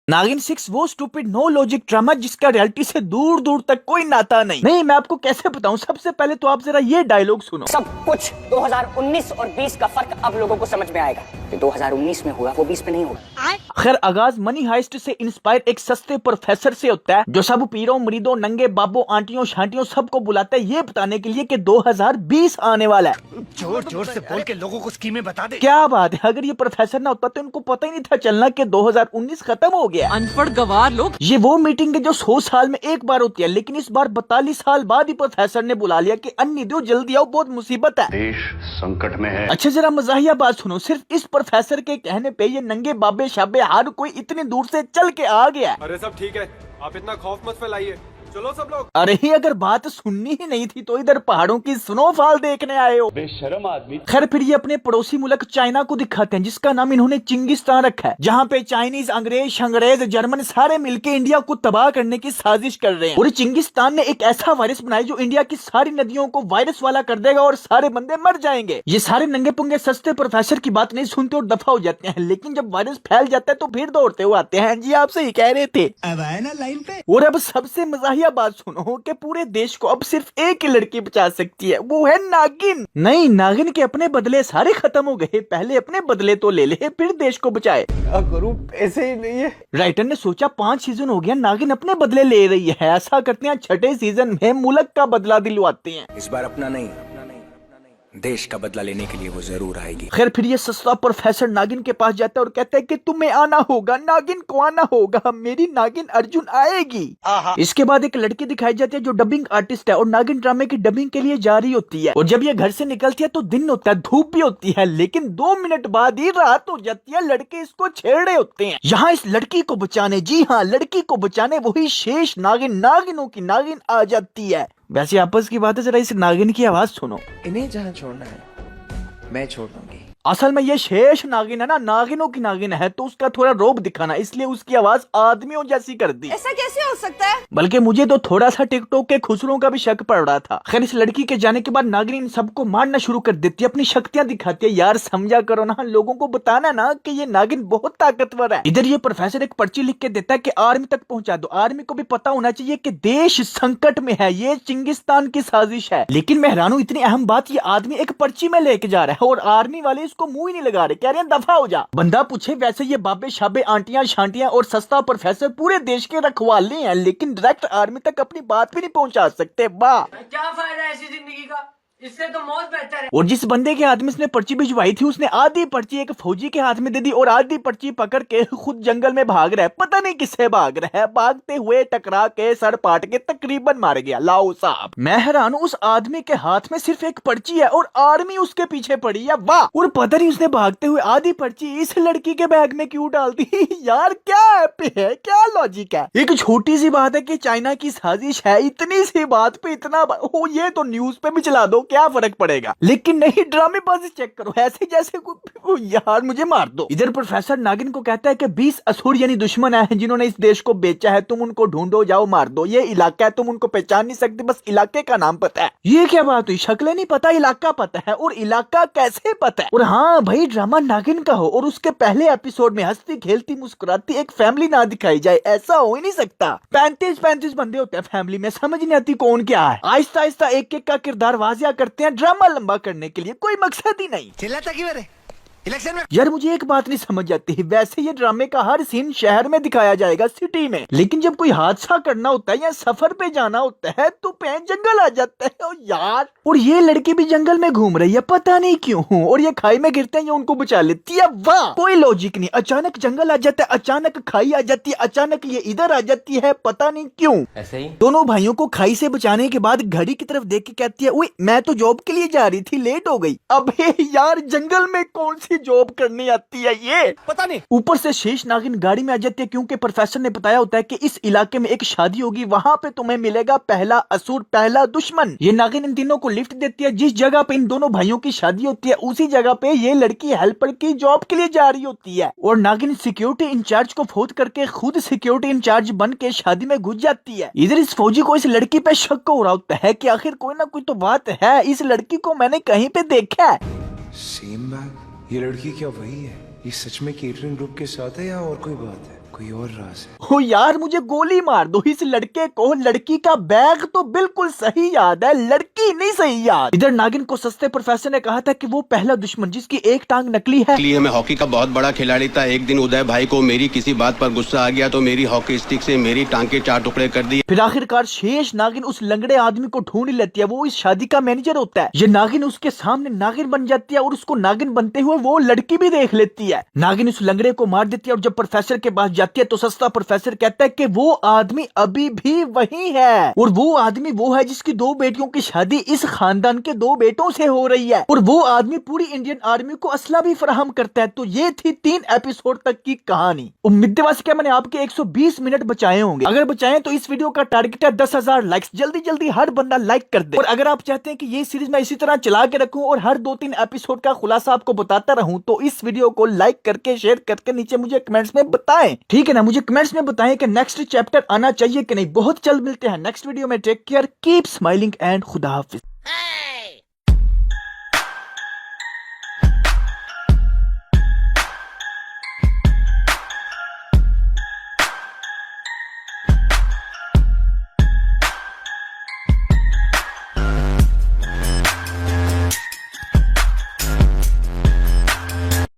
नागिन 6 वो stupid no logic drama जिसका रियलिटी से दूर दूर तक कोई नाता नहीं। मैं आपको कैसे बताऊं। सबसे पहले तो आप जरा ये डायलॉग सुनो। सब कुछ 2019 और 20 का फर्क अब लोगों को समझ में आएगा। कि 2019 में हुआ वो 20 में नहीं होगा। खैर आगाज मनी हाइस्ट से इंस्पायर एक सस्ते प्रोफेसर से होता है जो सब पीरों मरीदों नंगे बाबों आंटियों शांटियों सबको बुलाता है ये बताने के लिए कि 2020 आने वाला है। जोर जोर से बोल के लोगों को स्कीमें बता दे। क्या बात है। अगर ये प्रोफेसर ना होता तो इनको पता ही नहीं था चलना कि 2019 खत्म हो गया। अनपढ़ गवार लोग। ये वो मीटिंग है जो 100 साल में एक बार होती है लेकिन इस बार 42 साल बाद ही प्रोफेसर ने बुला लिया कि अन्नी दो जल्दी आओ बहुत मुसीबत है। देश संकट में है। अच्छा जरा मजाहिया बात सुनो। सिर्फ इस प्रोफेसर के कहने पे ये नंगे बाबे शाबे हर कोई इतनी दूर से चल के आ गया। अरे सब ठीक है, आप इतना खौफ मत फैलाइए। चलो सब लोग। अरे ही अगर बात सुननी ही नहीं थी तो इधर पहाड़ों की स्नोफॉल देखने आए हो। बेशरम आदमी। खैर फिर ये अपने पड़ोसी मुल्क चाइना को दिखाते हैं जिसका नाम इन्होंने चिंगिस्तान रखा है जहाँ पे चाइनीज अंग्रेज जर्मन सारे मिलके इंडिया को तबाह करने की साजिश कर रहे हैं। और चिंगिस्तान ने एक ऐसा वायरस बनाया जो इंडिया की सारी नदियों को वायरस वाला कर देगा और सारे बंदे मर जाएंगे। ये सारे नंगे पुंगे सस्ते प्रोफेसर की बात नहीं सुनते और दफा हो जाते हैं लेकिन जब वायरस फैल जाता है तो फिर दौड़ते हुए आते हैं। जी आप सही कह रहे थे। अब आए ना लाइन पे। और अब सबसे मजाहिया बात सुनो कि पूरे देश को अब सिर्फ एक ही लड़की बचा सकती है वो है नागिन। नहीं नागिन के अपने बदले सारे खत्म हो गए। पहले अपने बदले तो ले ले फिर देश को बचाए। क्या करूं, पैसे ही नहीं है। राइटर ने सोचा 5 सीजन हो गया नागिन अपने बदले ले रही है। ऐसा करते हैं 6ठे सीजन में मुल्क का बदला दिलवाते हैं। इस बार अपना नहीं देश का बदला लेने के लिए वो जरूर आएगी। खैर फिर ये सस्ता प्रोफेसर नागिन के पास जाता है और कहता है कि तुम्हें आना होगा नागिन को आना होगा मेरी नागिन अर्जुन आएगी। इसके बाद एक लड़की दिखाई जाती है जो डबिंग आर्टिस्ट है और नागिन ड्रामे की डबिंग के लिए जा रही होती है। और जब ये घर से निकलती है तो दिन होता है धूप भी होती है लेकिन 2 मिनट बाद ही रात हो जाती है। लड़के इसको छेड़ रहे होते हैं। यहाँ इस लड़की को बचाने जी हाँ लड़की को बचाने वही शेष नागिन नागिनों की नागिन आ जाती है। वैसे आपस की बात है जरा इस नागिन की आवाज सुनो। इन्हें जहाँ छोड़ना है मैं छोड़ दूंगी। असल में ये शेष नागिन है ना नागिनों की नागिन है तो उसका थोड़ा रोब दिखाना इसलिए उसकी आवाज आदमियों जैसी कर दी। ऐसा कैसे हो सकता है? बल्कि मुझे तो थोड़ा सा टिकटॉक के खुसरों का भी शक पड़ रहा था। खैर इस लड़की के जाने के बाद नागिन इन सबको मारना शुरू कर देती है अपनी शक्तियां दिखाती है। यार समझा करो ना लोगों को बताना ना कि ये नागिन बहुत ताकतवर है। इधर ये प्रोफेसर एक पर्ची लिख के देता है कि आर्मी तक पहुंचा दो। आर्मी को भी पता होना चाहिए कि देश संकट में है ये चिंगिस्तान की साजिश है। लेकिन मैं हैरान हूं इतनी अहम बात ये आदमी एक पर्ची में लेके जा रहा है और आर्मी वाले इसको मुंह ही नहीं लगा रहे। कह रहे हैं दफा हो जा। बंदा पूछे वैसे ये बाबे शाबे आंटियां शांटियां और सस्ता प्रोफेसर पूरे देश के रखवाले हैं लेकिन डायरेक्ट आर्मी तक अपनी बात भी नहीं पहुंचा सकते। वाह क्या फायदा है ऐसी जिंदगी का? इससे तो मौत बेहतर है। और जिस बंदे के हाथ में इसने पर्ची भिजवाई थी उसने आधी पर्ची एक फौजी के हाथ में दे दी और आधी पर्ची पकड़ के खुद जंगल में भाग रहा है। पता नहीं किससे भाग रहा है। भागते हुए टकरा के सर पाट के तकरीबन मार गया। लाओ साहब मैं हैरान हूं उस आदमी के हाथ में सिर्फ एक पर्ची है और आर्मी उसके पीछे पड़ी है। वाह। और पता नहीं उसने भागते हुए आधी पर्ची इस लड़की के बैग में क्यों डाल दी। यार क्या ऐप है क्या लॉजिक है। एक छोटी सी बात है कि चाइना की साजिश है इतनी सी बात पे इतना हो ये तो न्यूज पे भी चला दो क्या फर्क पड़ेगा। लेकिन नहीं ड्रामेबाजी चेक करो ऐसे जैसे यार मुझे मार दो। इधर प्रोफेसर नागिन को कहता है कि 20 असुर यानी दुश्मन है जिन्होंने इस देश को बेचा है तुम उनको ढूंढो जाओ मार दो। ये इलाका है तुम उनको पहचान नहीं सकते बस इलाके का नाम पता है। ये क्या बात हुई शक्लें नहीं पता इलाका पता है। और इलाका कैसे पता है। और हाँ भाई ड्रामा नागिन का हो और उसके पहले एपिसोड में हंसती खेलती मुस्कुराती एक फैमिली ना दिखाई जाए ऐसा हो ही नहीं सकता। 35 बंदे होते हैं फैमिली में समझ नहीं आती कौन क्या है। आहिस्ता आहिस्ता एक एक का किरदार वाजिया करते हैं ड्रामा लंबा करने के लिए कोई मकसद ही नहीं। चिल्लाता क्यों रे इलेक्शन में? यार मुझे एक बात नहीं समझ आती। वैसे ये ड्रामे का हर सीन शहर में दिखाया जाएगा सिटी में लेकिन जब कोई हादसा करना होता है या सफर पे जाना होता है तो पे जंगल आ जाता है। और यार और ये लड़की भी जंगल में घूम रही है पता नहीं क्यों। और ये खाई में गिरते हैं ये उनको बचा लेती है। वाह कोई लॉजिक नहीं। अचानक जंगल आ जाता है अचानक खाई आ जाती है अचानक ये इधर आ जाती है पता नहीं क्यों। ऐसे ही दोनों भाइयों को खाई से बचाने के बाद घड़ी की तरफ देख के कहती है ओए मैं तो जॉब के लिए जा रही थी लेट हो गई। अबे यार जंगल में कौन सी जॉब करनी आती है ये पता नहीं। ऊपर से शेष नागिन गाड़ी में आ जाती है क्योंकि प्रोफेसर ने बताया होता है कि इस इलाके में एक शादी होगी वहां पे तुम्हें मिलेगा पहला असुर पहला दुश्मन। ये नागिन इन तीनों को लिफ्ट देती है जिस जगह पे इन दोनों भाइयों की शादी होती है उसी जगह पे ये लड़की हेल्पर की जॉब के लिए जा रही होती है। और नागिन सिक्योरिटी इंचार्ज को फोन करके खुद सिक्योरिटी इंचार्ज बन के शादी में घुस जाती है। इधर इस फौजी को इस लड़की पे शक हो रहा होता है कि आखिर कोई ना कोई तो बात है इस लड़की को मैंने कहीं पे देखा है। सेम बैग ये लड़की क्या वही है? ये सच में केटरिंग ग्रुप के साथ है या और कोई बात है? कोई और राज है। ओ यार मुझे गोली मार दो, इस लड़के को लड़की का बैग तो बिल्कुल सही याद है, लड़की नहीं सही याद। इधर नागिन को सस्ते प्रोफेसर ने कहा था कि वो पहला दुश्मन जिसकी एक टांग नकली है। इसलिए मैं हॉकी का बहुत बड़ा खिलाड़ी था। एक दिन उदय भाई को मेरी किसी बात पर गुस्सा आ गया तो मेरी हॉकी स्टिक से मेरी टांग के 4 टुकड़े कर दिए। फिर आखिरकार शेष नागिन उस लंगड़े आदमी को ढूंढ लेती है, वो इस शादी का मैनेजर होता है। ये नागिन उसके सामने नागिन बन जाती है और उसको नागिन बनते हुए वो लड़की भी देख लेती है। नागिन उस लंगड़े को मार देती है और जब प्रोफेसर के पास जाती है तो सस्ता प्रोफेसर कहता है कि वो आदमी अभी भी वही है और वो आदमी वो है जिसकी 2 बेटियों की शादी इस खानदान के 2 बेटों से हो रही है और वो आदमी पूरी इंडियन आर्मी को असला भी फराहम करता है। तो ये थी 3 एपिसोड तक की कहानी। उम्मीद है मैंने आपके 120 मिनट बचाए होंगे। अगर बचाए तो इस वीडियो का टारगेट है 10,000 लाइक्स। जल्दी जल्दी हर बंदा लाइक कर दे। और अगर आप चाहते हैं कि ये सीरीज मैं इसी तरह चला के रखूं और हर 2-3 एपिसोड का खुलासा आपको बताता रहूं तो इस वीडियो को लाइक करके शेयर करके नीचे मुझे कमेंट्स में बताएं, ठीक है ना। मुझे कमेंट्स में बताएं कि नेक्स्ट चैप्टर आना चाहिए कि नहीं। बहुत जल्द मिलते हैं नेक्स्ट वीडियो में। Take care, keep smiling and खुदा हाफिज।